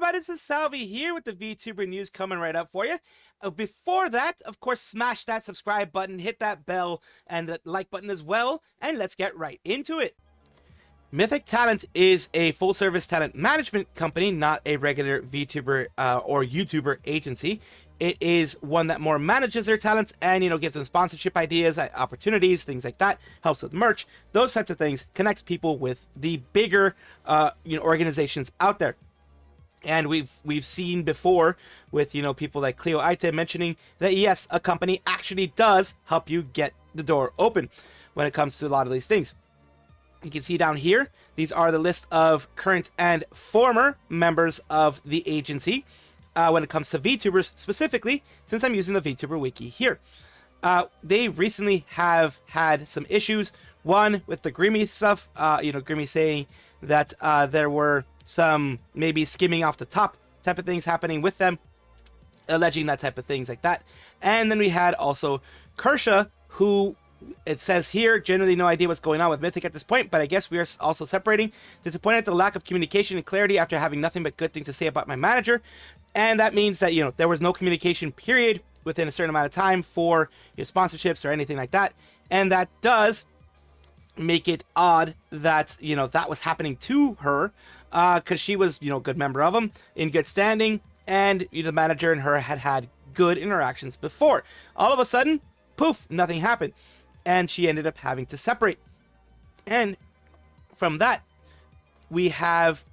everybody, this is Salvi here with the VTuber news coming right up for you. Before that, of course, smash that subscribe button, hit that bell, and the like button as well, and let's get right into it. Mythic Talent is a full-service talent management company, not a regular VTuber or YouTuber agency. It is one that more manages their talents and, gives them sponsorship ideas, opportunities, things like that, helps with merch, those types of things, connects people with the bigger, organizations out there. And we've seen before with, people like khyo mentioning that, yes, a company actually does help you get the door open when it comes to a lot of these things. You can see down here, these are the list of current and former members of the agency when it comes to VTubers specifically, since I'm using the VTuber wiki here. They recently have had some issues. One with the Grimmy stuff, Grimmy saying that there were some maybe skimming off the top type of things happening with them, alleging that type of things like that. And then we had also Kersha, who it says here, generally no idea what's going on with Mythic at this point, but I guess we are also separating. Disappointed at the lack of communication and clarity after having nothing but good things to say about my manager. And that means that, there was no communication period within a certain amount of time for sponsorships or anything like that. And that does make it odd that, that was happening to her, because she was, a good member of them, in good standing, and the manager and her had good interactions before. All of a sudden, poof, nothing happened. And she ended up having to separate. And from that, we have,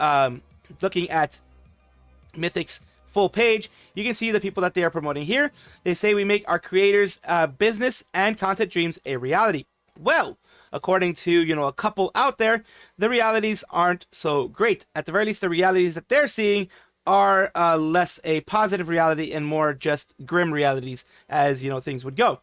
looking at Mythic's full page, you can see the people that they are promoting here. They say we make our creators' business and content dreams a reality. Well, according to, a couple out there, the realities aren't so great. At the very least, the realities that they're seeing are less a positive reality and more just grim realities as, things would go.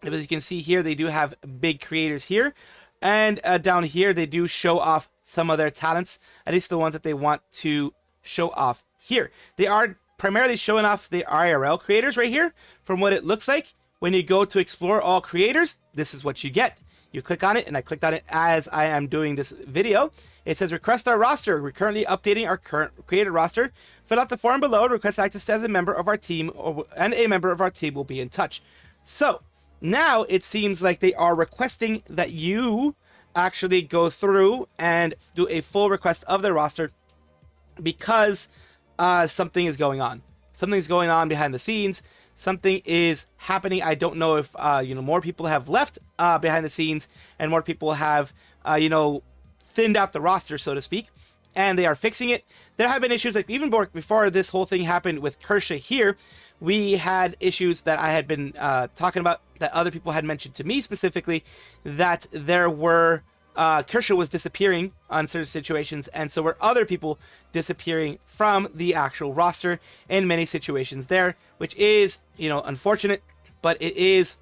As you can see here, they do have big creators here. And down here, they do show off some of their talents, at least the ones that they want to show off here. They are primarily showing off the IRL creators right here. From what it looks like, when you go to explore all creators, this is what you get. You click on it, and I clicked on it as I am doing this video. It says, request our roster. We're currently updating our current creator roster. Fill out the form below to request access as a member of our team, and a member of our team will be in touch. So, now it seems like they are requesting that you actually go through and do a full request of their roster because something is going on. Something's going on behind the scenes. Something is happening. I don't know if, more people have left behind the scenes and more people have, thinned out the roster, so to speak, and they are fixing it. There have been issues, like even before this whole thing happened with Kersha here, we had issues that I had been talking about that other people had mentioned to me specifically, that there were, Kersha was disappearing on certain situations, and so were other people disappearing from the actual roster in many situations there, which is, unfortunate, but it is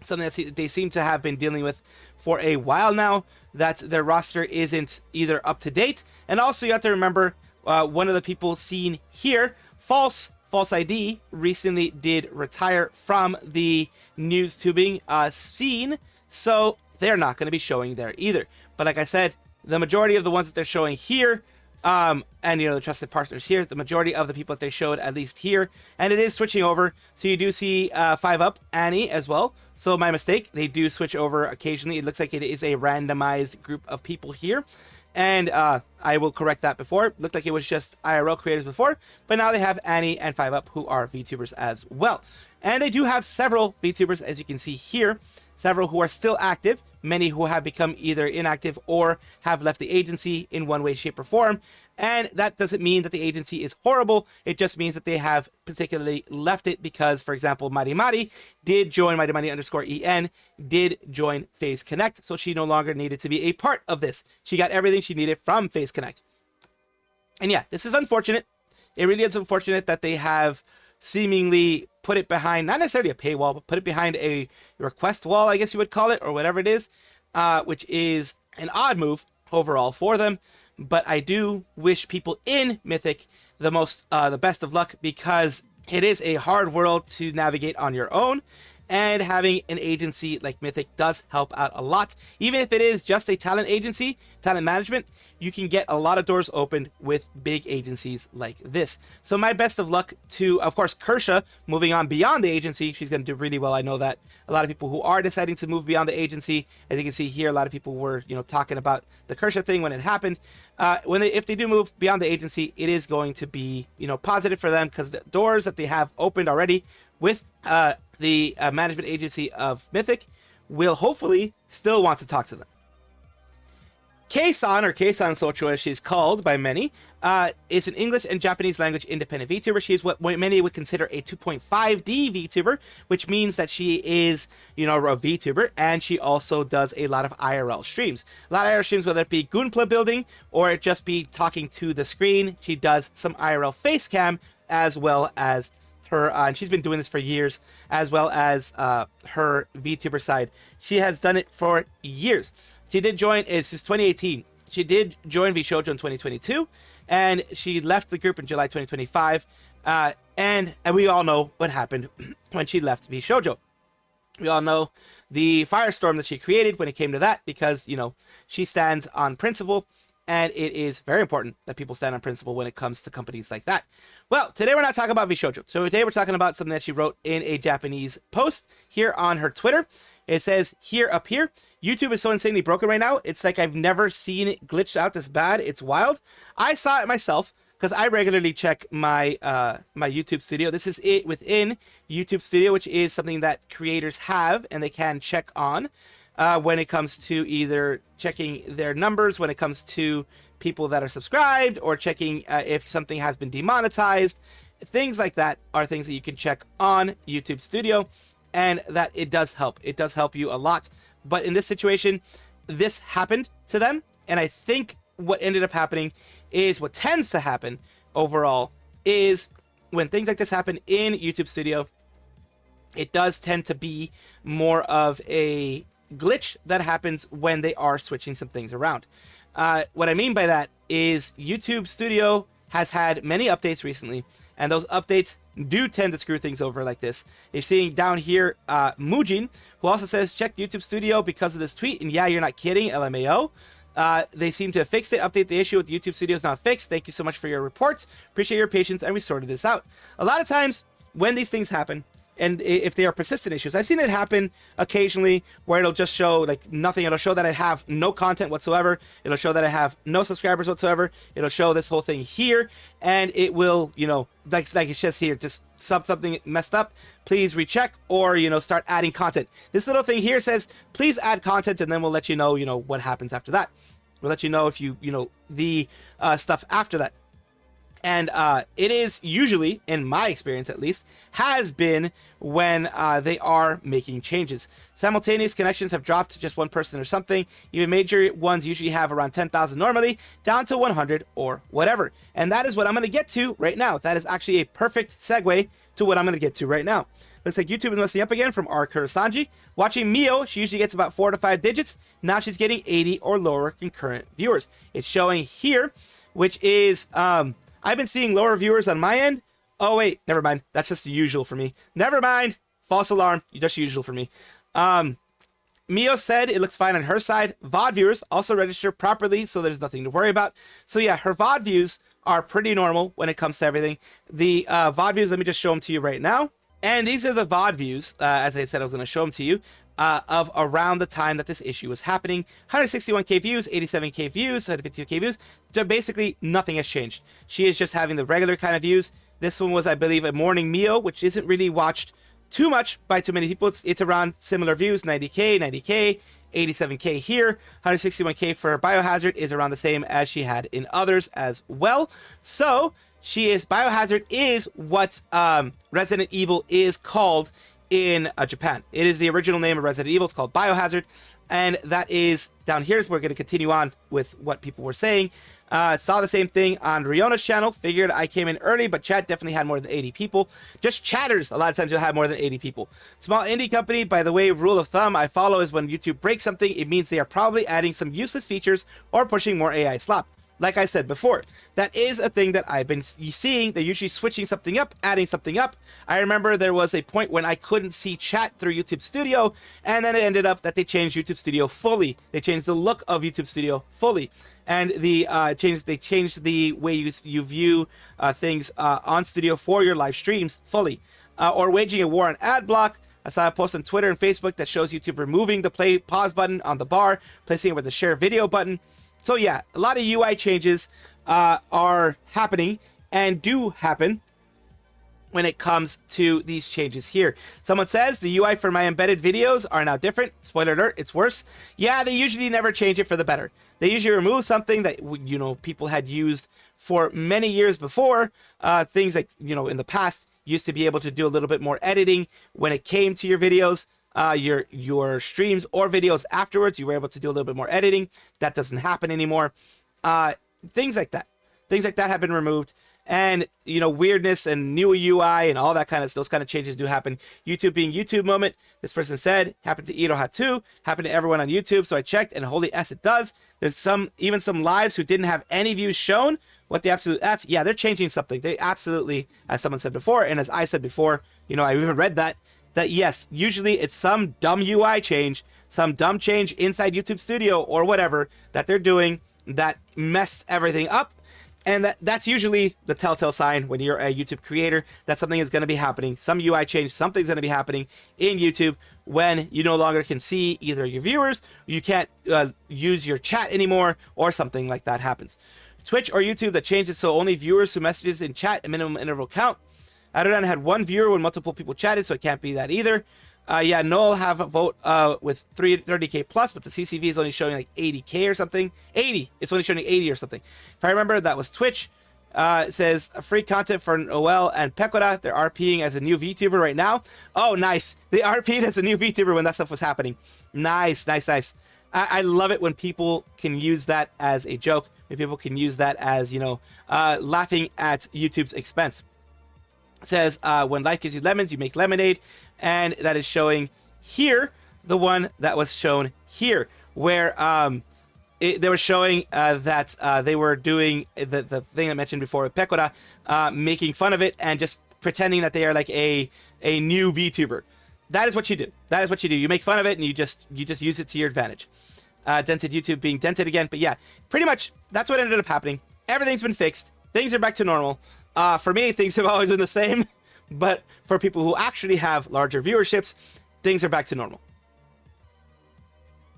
something that they seem to have been dealing with for a while now, that their roster isn't either up to date. And also you have to remember, one of the people seen here, falseyed, recently did retire from the news tubing scene, so they're not going to be showing there either. But like I said, the majority of the ones that they're showing here, and the trusted partners here, the majority of the people that they showed at least here, and it is switching over. So you do see 5up Annie as well. So my mistake, they do switch over occasionally. It looks like it is a randomized group of people here. And I will correct that before. It looked like it was just IRL creators before, but now they have Annie and 5up who are VTubers as well. And they do have several VTubers, as you can see here, several who are still active, many who have become either inactive or have left the agency in one way, shape, or form. And that doesn't mean that the agency is horrible. It just means that they have particularly left it because, for example, Mari did join, Mari_en, did join Phase Connect, so she no longer needed to be a part of this. She got everything she needed from Phase Connect. And yeah, this is unfortunate. It really is unfortunate that they have seemingly put it behind, not necessarily a paywall, but put it behind a request wall, I guess you would call it, or whatever it is, which is an odd move overall for them. But I do wish people in Mythic the best of luck, because it is a hard world to navigate on your own. And having an agency like Mythic does help out a lot. Even if it is just a talent agency, talent management, you can get a lot of doors opened with big agencies like this. So my best of luck to, of course, Kersha, moving on beyond the agency. She's going to do really well. I know that a lot of people who are deciding to move beyond the agency, as you can see here, a lot of people were, talking about the Kersha thing when it happened. If they do move beyond the agency, it is going to be, positive for them, because the doors that they have opened already with the management agency of Mythic will hopefully still want to talk to them. Kei-san, or Kei-san Socho as she's called by many, is an English and Japanese language independent VTuber. She is what many would consider a 2.5D VTuber, which means that she is, a VTuber, and she also does a lot of IRL streams. A lot of IRL streams, whether it be Gunpla building or it just be talking to the screen. She does some IRL face cam as well as her, and she's been doing this for years, as well as her VTuber side. She has done it for years. She did join, since 2018. She did join vshojo in 2022, and she left the group in July 2025. And we all know what happened when she left vshojo. We all know the firestorm that she created when it came to that, because, she stands on principle. And it is very important that people stand on principle when it comes to companies like that. Well, today we're not talking about vshojo. So today we're talking about something that she wrote in a Japanese post here on her Twitter. It says here, up here, YouTube is so insanely broken right now. It's like I've never seen it glitched out this bad. It's wild. I saw it myself because I regularly check my my YouTube Studio. This is it within YouTube Studio, which is something that creators have and they can check on. When it comes to either checking their numbers, when it comes to people that are subscribed, or checking if something has been demonetized. Things like that are things that you can check on YouTube Studio, and that it does help. It does help you a lot. But in this situation, this happened to them, and I think what ended up happening is what tends to happen overall is when things like this happen in YouTube Studio, it does tend to be more of a glitch that happens when they are switching some things around. What I mean by that is YouTube Studio has had many updates recently, and those updates do tend to screw things over like this. You're seeing down here Mujin, who also says check YouTube Studio because of this tweet, and yeah, you're not kidding, LMAO. They seem to have fixed it. Update the issue with YouTube Studio is not fixed. Thank you so much for your reports. Appreciate your patience, and we sorted this out. A lot of times when these things happen, and if they are persistent issues, I've seen it happen occasionally where it'll just show like nothing. It'll show that I have no content whatsoever. It'll show that I have no subscribers whatsoever. It'll show this whole thing here, and it will, like it's just here, just something messed up. Please recheck, or, start adding content. This little thing here says, please add content, and then we'll let you know, what happens after that. We'll let you know if the stuff after that. And it is usually, in my experience at least, has been when they are making changes. Simultaneous connections have dropped to just one person or something. Even major ones usually have around 10,000 normally, down to 100 or whatever. And that is what I'm going to get to right now. That is actually a perfect segue to what I'm going to get to right now. Looks like YouTube is messing up again from our Kurosanji. Watching Mio, she usually gets about 4 to 5 digits. Now she's getting 80 or lower concurrent viewers. It's showing here, which is... I've been seeing lower viewers on my end. Oh, wait, never mind. That's just the usual for me. Never mind. False alarm. Just usual for me. Mio said it looks fine on her side. VOD viewers also register properly, so there's nothing to worry about. So yeah, her VOD views are pretty normal when it comes to everything. The VOD views, let me just show them to you right now. And these are the VOD views, as I said, I was going to show them to you, of around the time that this issue was happening. 161k views, 87k views, 152k views. So basically, nothing has changed. She is just having the regular kind of views. This one was, I believe, a morning Mio, which isn't really watched too much by too many people. It's around similar views, 90k, 87k here. 161k for Biohazard is around the same as she had in others as well. So... Biohazard is what Resident Evil is called in Japan. It is the original name of Resident Evil. It's called Biohazard, and that is down here. We're going to continue on with what people were saying. Saw the same thing on Riona's channel. Figured I came in early, but chat definitely had more than 80 people. Just chatters, a lot of times you'll have more than 80 people. Small indie company, by the way, rule of thumb I follow is when YouTube breaks something, it means they are probably adding some useless features or pushing more AI slop. like I said before, that is a thing that I've been seeing. They're usually switching something up, adding something up. I remember there was a point when I couldn't see chat through YouTube Studio, and then it ended up that they changed YouTube Studio fully. They changed the look of YouTube Studio fully, and they changed the way you view things on Studio for your live streams fully. Or waging a war on ad block. I saw a post on Twitter and Facebook that shows YouTube removing the pause button on the bar, placing it with the share video button. So yeah, a lot of UI changes are happening and do happen when it comes to these changes here. Someone says the UI for my embedded videos are now different. Spoiler alert, it's worse. Yeah, they usually never change it for the better. They usually remove something that, you know, people had used for many years before. Things like, you know, in the past used to be able to do a little bit more editing when it came to your videos. Your streams or videos afterwards, you were able to do a little bit more editing. That doesn't happen anymore. Things like that have been removed, and you know, weirdness and new UI and all that kind of, those kind of changes do happen. YouTube being YouTube moment, this person said, happened to Iroha too, happened to everyone on YouTube. So I checked, and holy s, it does. There's even some lives who didn't have any views shown. What the absolute f? Yeah, they're changing something. They absolutely, as someone said before, and as I said before, you know, I even read that yes, usually it's some dumb UI change, some dumb change inside YouTube Studio or whatever that they're doing that messed everything up. And that's usually the telltale sign when you're a YouTube creator that something is going to be happening. Some UI change, something's going to be happening in YouTube when you no longer can see either your viewers, you can't use your chat anymore, or something like that happens. Twitch or YouTube that changes so only viewers who messages in chat a minimum interval count. Adonai had one viewer when multiple people chatted, so it can't be that either. Yeah, Noel have a vote with 30k plus, but the CCV is only showing like 80k or something. 80. It's only showing 80 or something. If I remember, that was Twitch. It says free content for Noel and Pecora. They're RPing as a new VTuber right now. Oh, nice. They RP'd as a new VTuber when that stuff was happening. Nice, nice, nice. I love it when people can use that as a joke. When people can use that as, you know, laughing at YouTube's expense. It says, when life gives you lemons, you make lemonade. And that is showing here, the one that was shown here, where they were showing that they were doing the thing I mentioned before with Pecora, making fun of it and just pretending that they are like a new VTuber. That is what you do. That is what you do. You make fun of it and you just use it to your advantage. Dented YouTube being dented again. But yeah, pretty much that's what ended up happening. Everything's been fixed. Things are back to normal. For me, things have always been the same. But for people who actually have larger viewerships, things are back to normal.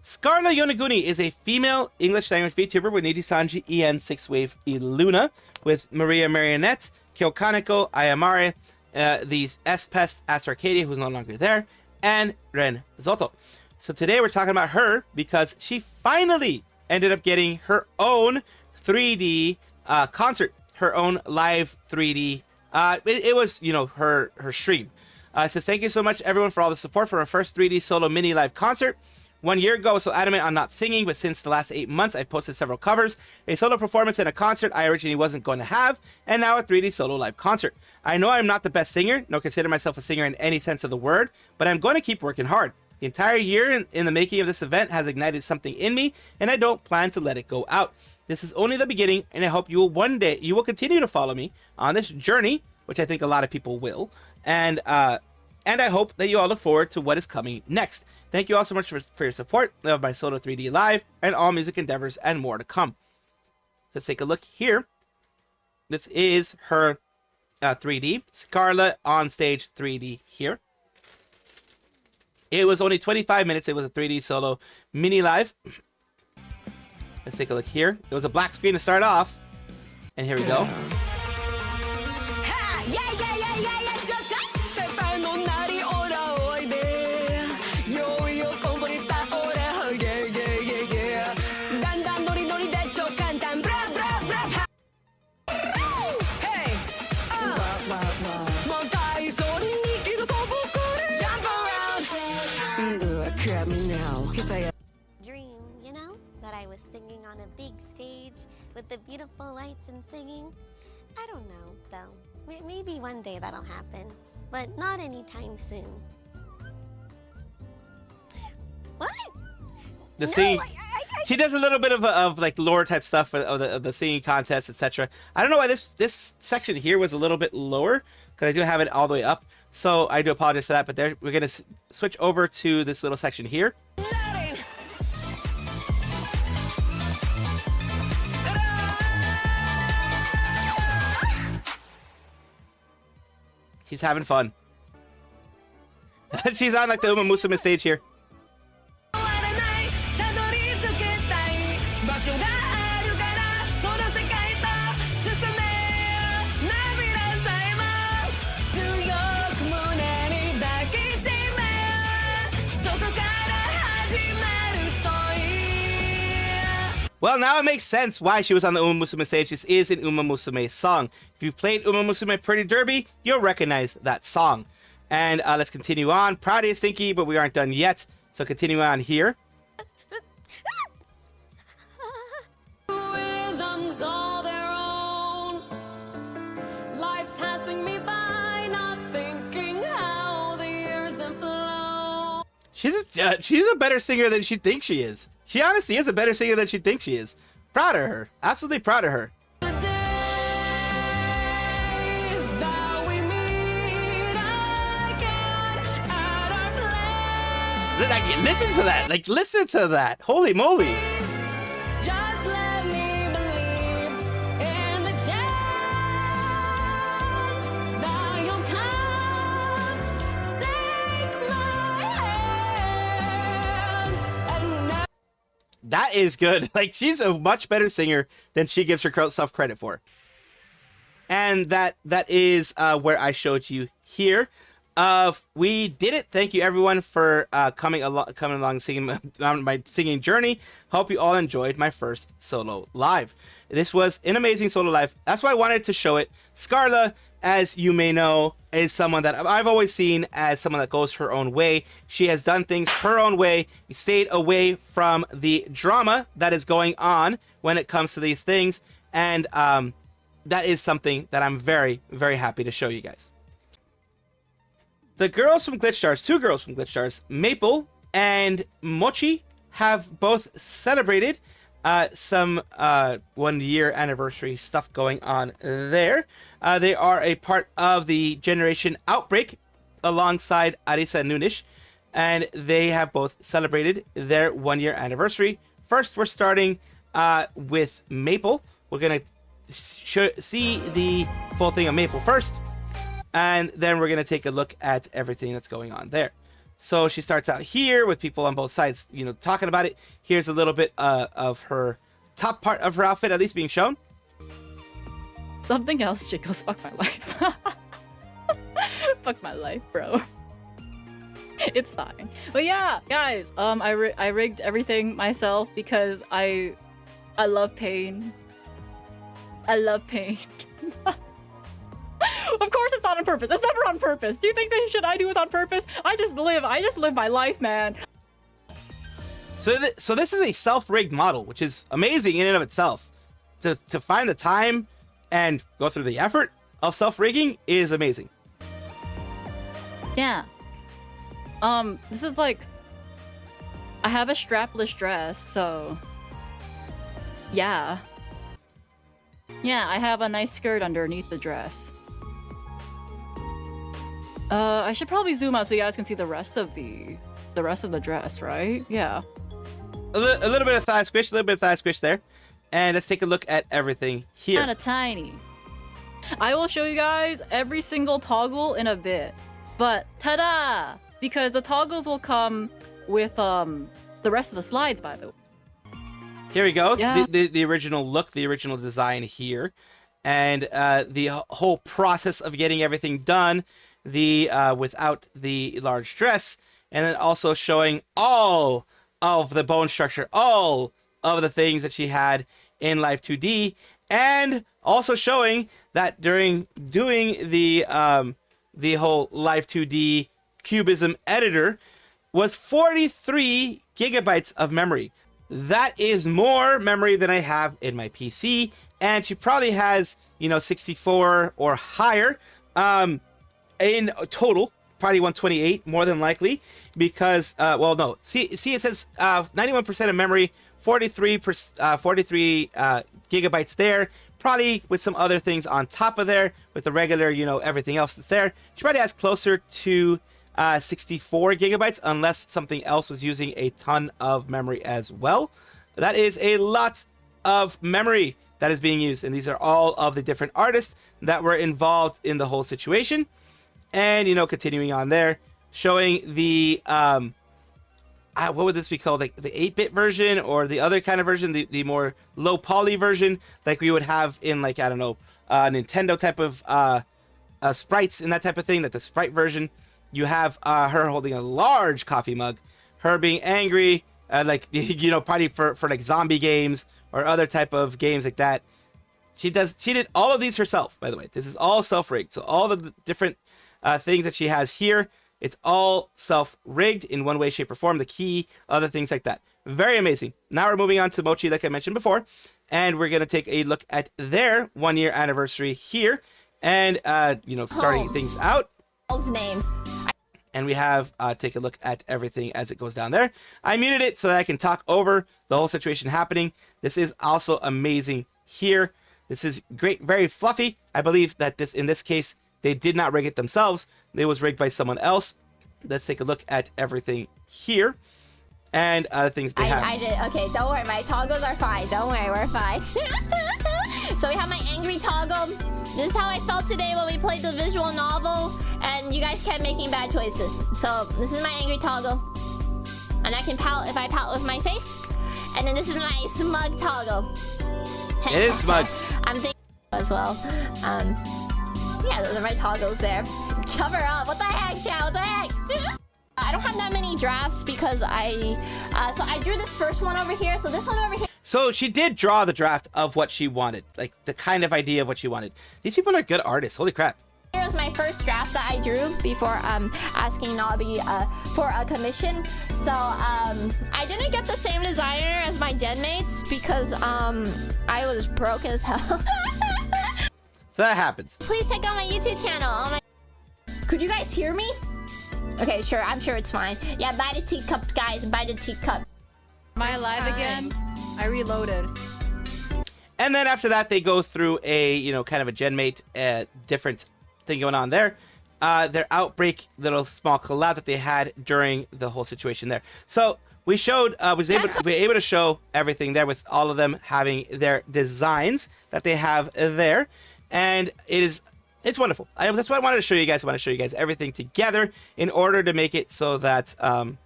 Scarle Yonaguni is a female English language VTuber with Nijisanji, En, 6-Wave, Luna, with Maria Marionette, Khyo Kaneko, Amare, the S-Pest, Astro Arcadia, who's no longer there, and Ren Zoto. So today we're talking about her because she finally ended up getting her own 3D concert, her own live 3D. It was, you know, her stream. It says, thank you so much, everyone, for all the support for our first 3D solo mini live concert. 1 year ago, I was so adamant on not singing, but since the last 8 months, I've posted several covers, a solo performance and a concert I originally wasn't going to have, and now a 3D solo live concert. I know I'm not the best singer, nor consider myself a singer in any sense of the word, but I'm going to keep working hard. The entire year in the making of this event has ignited something in me, and I don't plan to let it go out. This is only the beginning, and I hope you will continue to follow me on this journey, which I think a lot of people will, and I hope that you all look forward to what is coming next. Thank you all so much for your support of my solo 3D live and all music endeavors and more to come. Let's take a look here. This is her 3D, Scarle on stage 3D here. It was only 25 minutes. It was a 3D solo mini live. Let's take a look here. It was a black screen to start off. And here we go. Dream, you know, that I was singing on a big stage with the beautiful lights and singing. I don't know, though. Maybe one day that'll happen, but not anytime soon. What? The scene. She does a little bit of like lore type stuff of the singing contest, etc. I don't know why this section here was a little bit lower, because I do have it all the way up. So I do apologize for that, but there we're gonna switch over to this little section here. She's having fun. She's on like the Uma Musume stage here. Well, now it makes sense why she was on the Uma Musume stage. This is an Uma Musume song. If you've played Uma Musume Pretty Derby, you'll recognize that song. And let's continue on. Proud is Stinky, but we aren't done yet. So continue on here. Rhythms all their own. Life passing me by, not thinking how the years have flown. She's a better singer than she thinks she is. She honestly is a better singer than she thinks she is. Proud of her. Absolutely proud of her. The day that we meet again at our place. Like, listen to that. Like, listen to that. Holy moly. Just let me believe in the chance that you'll come. Take my hand and never. That is good. Like, she's a much better singer than she gives herself credit for. And that is where I showed you here. We did it. Thank you everyone for coming along singing on my singing journey. Hope you all enjoyed my first solo live. This was an amazing solo live. That's why I wanted to show it. Scarle, as you may know, is someone that I've always seen as someone that goes her own way. She has done things her own way, stayed away from the drama that is going on when it comes to these things, and that is something that I'm very, very happy to show you guys. The girls from Glitchstars, two girls from Glitchstars, Maple and Mochi, have both celebrated some 1 year anniversary stuff going on there. They are a part of the Generation Outbreak alongside Arisa and Nunish, and they have both celebrated their 1 year anniversary. First, we're starting with Maple. We're going to see the full thing of Maple first, and then we're going to take a look at everything that's going on there. So she starts out here with people on both sides, you know, talking about it. Here's a little bit of her top part of her outfit, at least being shown. Something else jiggles. Fuck my life. Fuck my life, bro. It's fine. But yeah, guys, I rigged everything myself because I love pain. I love pain. Of course it's not on purpose. It's never on purpose. Do you think that shit I do is on purpose? I just live my life, man. So this is a self-rigged model, which is amazing in and of itself. To find the time and go through the effort of self-rigging is amazing. Yeah. This is like, I have a strapless dress, so yeah. Yeah, I have a nice skirt underneath the dress. I should probably zoom out so you guys can see the rest of the dress, right? Yeah. A little bit of thigh squish, there. And let's take a look at everything here. Kinda tiny. I will show you guys every single toggle in a bit. But ta-da! Because the toggles will come with the rest of the slides, by the way. Here we go. Yeah. The original look, the original design here. And the whole process of getting everything done, without the large dress, and then also showing all of the bone structure, all of the things that she had in Live 2D, and also showing that during doing the whole Live 2D Cubism editor was 43 gigabytes of memory. That is more memory than I have in my PC, and she probably has, 64 or higher in total probably 128 more than likely, because well, no, see it says 91% of memory, 43 gigabytes there, probably with some other things on top of there with the regular, you know, everything else that's there. She probably has closer to 64 gigabytes, unless something else was using a ton of memory as well. That is a lot of memory that is being used, and these are all of the different artists that were involved in the whole situation. And, you know, continuing on there, showing the what would this be called, like the 8-bit version, or the other kind of version, the more low poly version, like we would have in, like, I don't know, Nintendo type of sprites and that type of thing. That the sprite version, you have her holding a large coffee mug, her being angry, like, you know, probably for like zombie games or other type of games like that. She did all of these herself, by the way. This is all self-rigged. So all the different things that she has here, it's all self-rigged in one way, shape, or form. The key, other things like that. Very amazing. Now we're moving on to Mochi, like I mentioned before, and we're gonna take a look at their 1-year anniversary here, and you know, starting things out. Name. And we have take a look at everything as it goes down there. I muted it so that I can talk over the whole situation happening. This is also amazing here. This is great, very fluffy. I believe that in this case, they did not rig it themselves. It was rigged by someone else. Let's take a look at everything here. And the things they have. I did. Okay, don't worry. My toggles are fine. Don't worry, we're fine. So we have my angry toggle. This is how I felt today when we played the visual novel, and you guys kept making bad choices. So this is my angry toggle, and I can pout if I pout with my face. And then this is my smug toggle. It is smug. I'm thinking as well. Yeah, those are my toggles there. Cover up. What the heck, chat? What the heck? I don't have that many drafts because so I drew this first one over here. So this one over here. So she did draw the draft of what she wanted, like the kind of idea of what she wanted. These people are good artists. Holy crap. Here was my first draft that I drew before asking Nobby for a commission. So I didn't get the same designer as my gen mates because I was broke as hell. So that happens. Please check out my YouTube channel. Oh my... Could you guys hear me? Okay, sure. I'm sure it's fine. Yeah, buy the teacup, guys. Buy the teacup. Am I alive again? I reloaded. And then after that, they go through a, you know, kind of a genmate, different thing going on there. Their outbreak, little small collab that they had during the whole situation there. So we showed, we were able to show everything there with all of them having their designs that they have there. And it's wonderful. That's what I wanted to show you guys. I want to show you guys everything together in order to make it so that,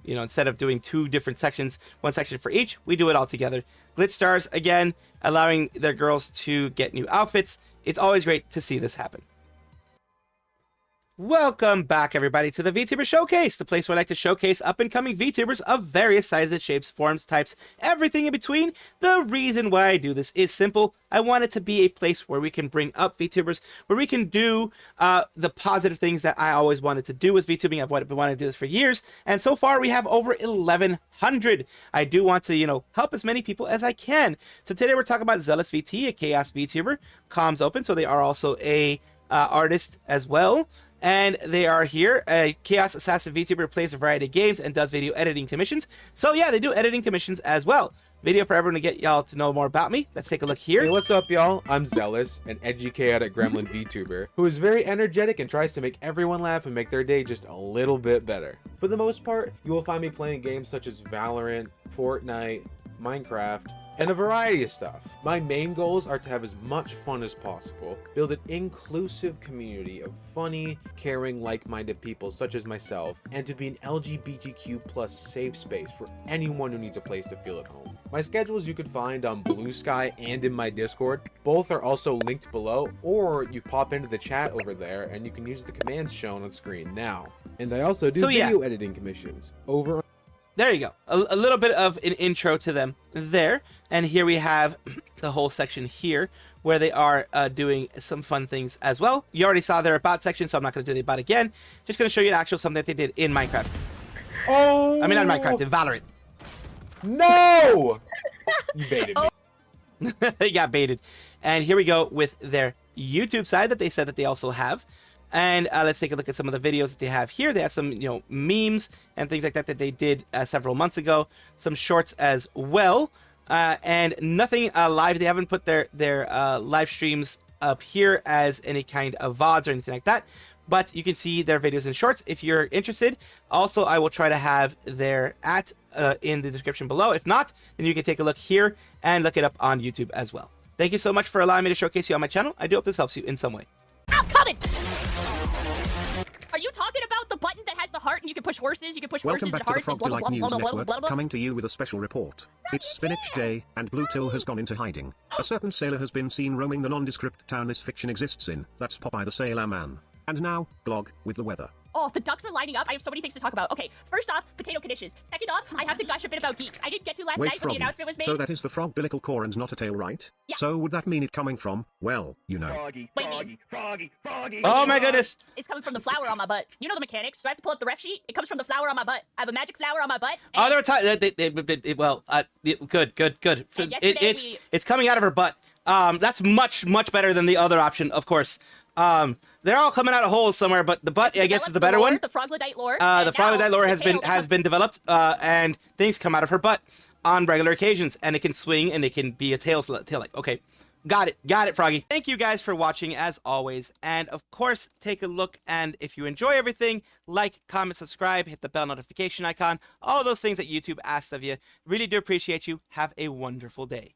you know, instead of doing 2 different sections, 1 section for each, we do it all together. Glitchstars, again, allowing their girls to get new outfits. It's always great to see this happen. Welcome back, everybody, to the VTuber Showcase, the place where I like to showcase up-and-coming VTubers of various sizes, shapes, forms, types, everything in between. The reason why I do this is simple. I want it to be a place where we can bring up VTubers, where we can do the positive things that I always wanted to do with VTubing. I've wanted to do this for years, and so far we have over 1,100. I do want to, you know, help as many people as I can. So today we're talking about ZealousVT, a chaos VTuber. Comms open, so they are also a artist as well. And they are here. A Chaos Assassin VTuber plays a variety of games and does video editing commissions. So yeah, they do editing commissions as well. Video for everyone to get y'all to know more about me. Let's take a look here. Hey, what's up, y'all? I'm Zealous, an edgy, chaotic gremlin VTuber who is very energetic and tries to make everyone laugh and make their day just a little bit better. For the most part, you will find me playing games such as Valorant, Fortnite, Minecraft, and a variety of stuff. My main goals are to have as much fun as possible, build an inclusive community of funny, caring, like-minded people such as myself, and to be an LGBTQ+ safe space for anyone who needs a place to feel at home. My schedules you could find on Blue Sky and in my Discord. Both are also linked below, or you pop into the chat over there and you can use the commands shown on screen now. And I also do video editing commissions over on There you go. A little bit of an intro to them there. And here we have the whole section here where they are doing some fun things as well. You already saw their about section, so I'm not going to do the about again. Just going to show you an actual something that they did in Minecraft. Oh! I mean, not Minecraft, in Valorant. No! You baited me. They got baited. And here we go with their YouTube side that they said that they also have, And let's take a look at some of the videos that they have here. They have some, you know, memes and things like that that they did several months ago. Some shorts as well. And nothing live. They haven't put their live streams up here as any kind of VODs or anything like that. But you can see their videos and shorts if you're interested. Also, I will try to have their in the description below. If not, then you can take a look here and look it up on YouTube as well. Thank you so much for allowing me to showcase you on my channel. I do hope this helps you in some way. I'm coming! Are you talking about the button that has the heart and you can push horses, you can push Welcome horses back and to the hearts Frog and blah, Delight blah, News blah, blah, blah, Network, blah, blah. coming to you with a special report. It's Spinach Day, and Blue Till has gone into hiding. A certain sailor has been seen roaming the nondescript town this fiction exists in. That's Popeye the Sailor Man. And now, blog with the weather. Oh, the ducks are lining up. I have so many things to talk about. Okay, first off, potato conditions. Second off, I have to gush a bit about geeks. I didn't get to last Wait, night when Froggy, the announcement was made. so that is the frog umbilical core and not a tail, right? Yeah. So would that mean it coming from, well, you know. Froggy, Wait, froggy, froggy, froggy. Oh my goodness. It's coming from the flower on my butt. You know the mechanics. Do I have to pull up the ref sheet? It comes from the flower on my butt. I have a magic flower on my butt. Oh, there were times. Good. And yesterday It's coming out of her butt. That's much better than the other option, of course. They're all coming out of holes somewhere, but the butt, I guess, is the better one. The Froglodyte lore. The Froglodyte lore has been developed, and things come out of her butt on regular occasions, and it can swing and it can be a tail like. Okay, got it, Froggy. Thank you guys for watching as always, and of course, take a look, and if you enjoy everything, like, comment, subscribe, hit the bell notification icon, all those things that YouTube asks of you. Really do appreciate you. Have a wonderful day.